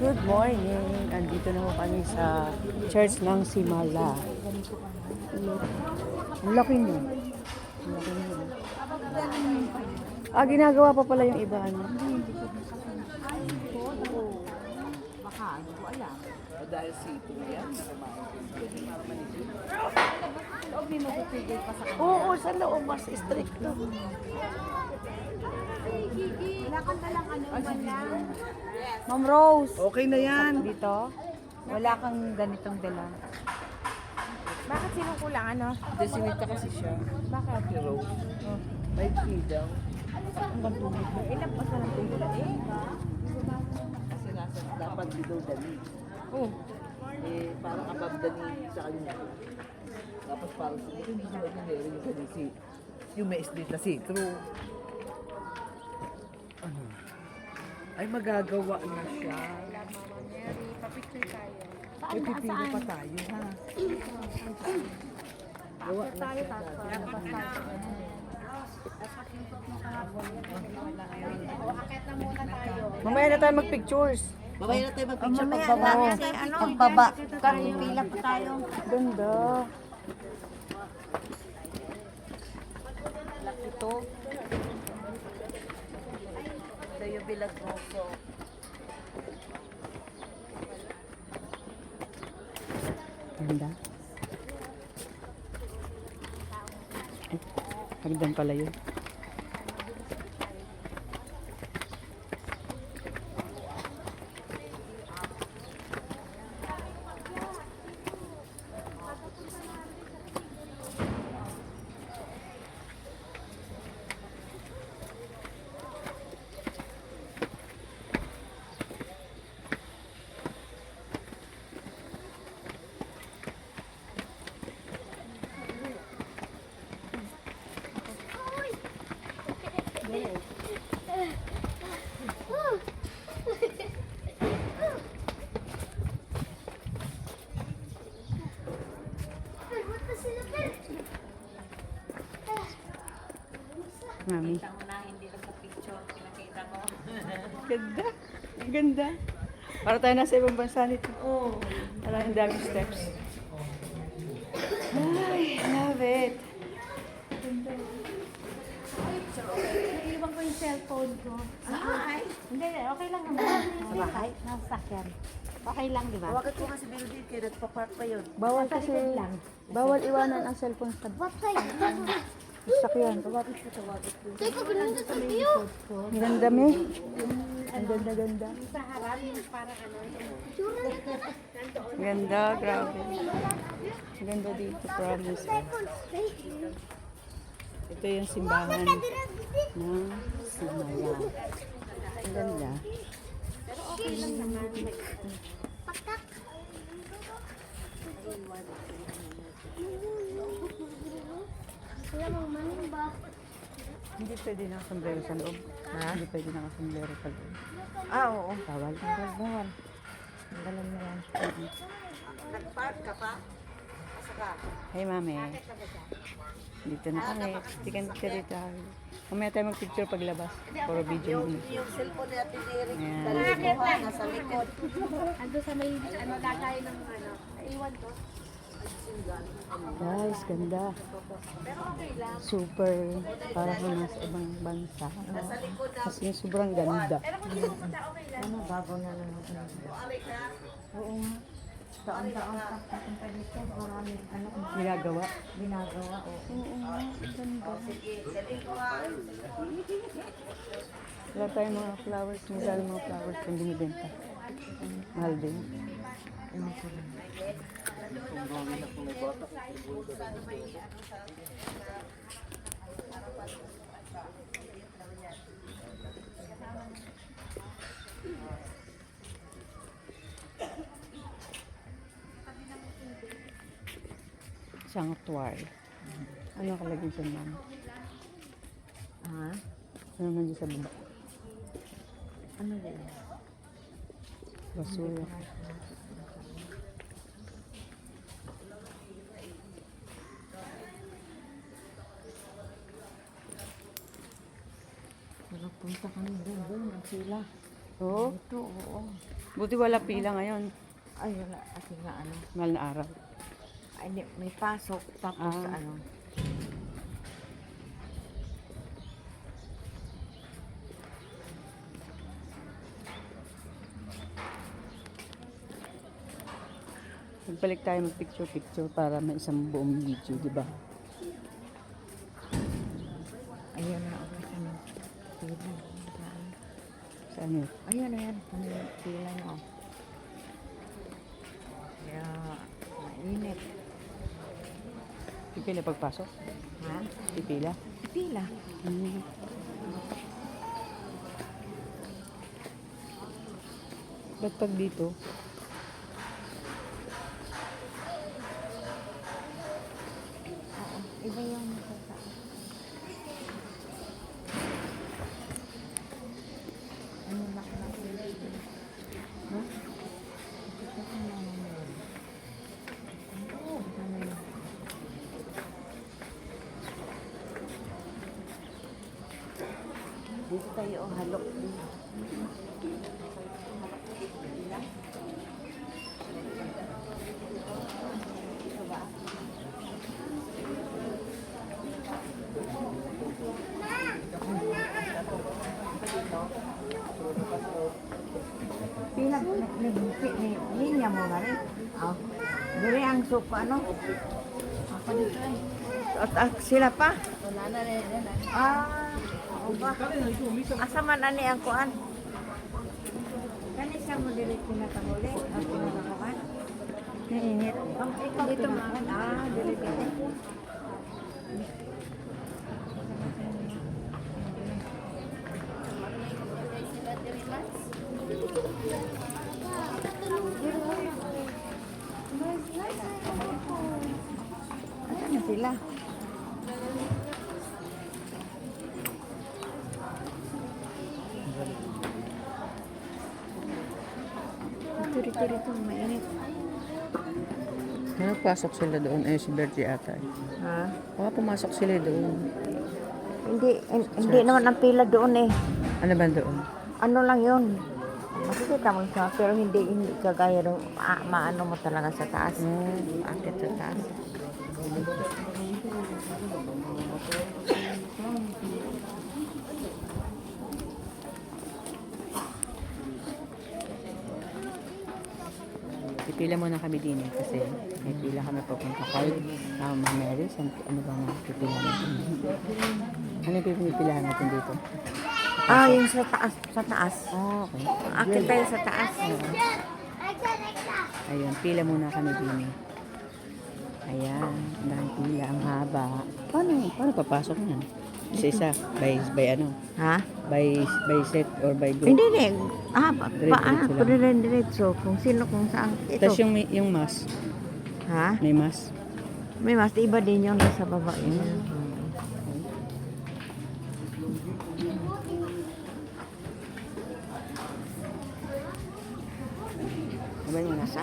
Good morning! Andito na po kami sa church ng Simala. Ang laki niyo. Ang laki niyo. Ginagawa pa pala yung iba, ano? Baka, hindi ko alam. Dahil sipin yan. Loob din magpipigil pa sa kanila. Oo, sa loob mas strict to. Wala kang dalang ano, lang. Ma'am Rose, Okay na yan. dito, wala kang ganitong dala. Bakit sinukulang ano? Desinita kasi siya. Bakit? Si Rose. Oh. May fee daw. Ang tubig mo. Ilan pa sa ng tubig Kasi nasa dapat below the knee. Oh. Parang above the knee sa kanya. Tapos parang hindi siya ordinary yung kanisi. Yung may islit na see-through. Ano? Ay, magagawa na siya. Mary, papicture tayo. May pipili pa tayo, ha? Gawa na siya. Mamaya na tayo mag-pictures. Mamaya na tayo mag-picture pagbaba. Kasi ano, pagbaba. Pila pa tayo. Ganda. Laki to. Ito yung Bilagmoso. Ganda. Ay, hagdan pala yun. Mami. Ganda. Ganda. Para tayo nasa ibang bansa nito. Oh. Parang ang daming steps. Ay, love it. Naiiwan ko yung cellphone ko. Ay! Hindi, okay lang naman. Sa bahay? Nasa sakyan. Okay lang, di ba? Tawagan ko kasi Birudy, kaya nagpa-park pa yun. Bawal kasi, bawal iwanan ang cellphone sa sakyan. Teka, pinundot ko yun. Ang ganda, me. Ang ganda-ganda. Sa harap, yung parang ano. Ang ganda, grabe. Ang ganda dito, promise. Ito yung simbahan ng Simala. Ang ganda. Okay lang naman. Hindi pwede nakasombrero sa loob. Ha? Hindi pwede nakasombrero sa loob. Oo. Bawal. Bawal. Ang galang mo yan. Nag-park ka pa? Asa ka? Hey, mami. Dito na kami. Tikan ka dito. Mamaya tayo mag-picture paglabas. Puro video mo. Yung cellphone ni Ate Derek, Ayan. dali mo ha, nasa likod. Ando sa may, ano, lagay ng ano. Naiwan ko. Guys, ganda. Super. Para kung nasa ibang bansa. Kasi yung sobrang ganda. Ano, bago na lang. Oo nga. Taon-taon pa papunta dito. Maraming ano, Ginagawa. ginagawa. Oo nga. Ganda. Sige, dali ko ha. Wala tayong mga flowers. May dahil mga flowers kung binibenta. Mahal din. Sanctuary. Ano nakalagay dyan, ma'am? Ha? Ano naman dyan sa baba? Ano yun? Basura. Nakapunta kami doon, ang sila. Oo. Ito, oo. Buti wala pila ngayon. Ay, wala. Kasi nga ano. Mahal na araw. Ay, may pasok. Tapos Ah. ano. Magbalik tayo mag-picture-picture para may isang buong video, di ba? Ayun na. Okay, ano. Pila. Saan yun? Ayun, ayan. Pila na, oh. Kaya, mainit. Pipila pagpasok? Ha? Pipila? Pila. Hmm. Ba't pag dito? Oo. Iba yung sa ano lang na. Ha? Dito tayo, oh, halok. Pila, linya mo nga rin. Oh. Diri ang supa, ano? Apa dito eh? At sila pa? Wala na rin yan. Ah, oo ba? Asa man ani ang kuan? Kani siya mo dili pinatahuli at pinatakuan? Nainit. Ikaw dito man. Ah, dili dito. Asan na sila? Rito, mainit. Pasok sila doon. Si Bertie ata. Ha? Baka pumasok sila doon. Hindi naman ang pila doon eh. Ano ba doon? Ano lang yun. Makikita mo siya, pero hindi kagaya ng maano mo talaga sa taas. Akit sa taas. Pipila muna kami din kasi may pila kami papunta kay Mama Mary. Ano ba mga pipila natin? Ano yung pipilihan natin dito? Ah, yung sa taas. Sa taas. Ah, okay. Akit tayo sa taas. Ayun, pila muna kami din. Ayan, dahil pila ang haba. Paano papasok yan? Isa-isa, by ano? Ha? By set or by group? Hindi. Diretso lang. Diretso. Kung sino, kung saan. Tapos Ito. yung mas, Ha? may mas. May mas iba din yung nasa baba. Ano ba yung nasa?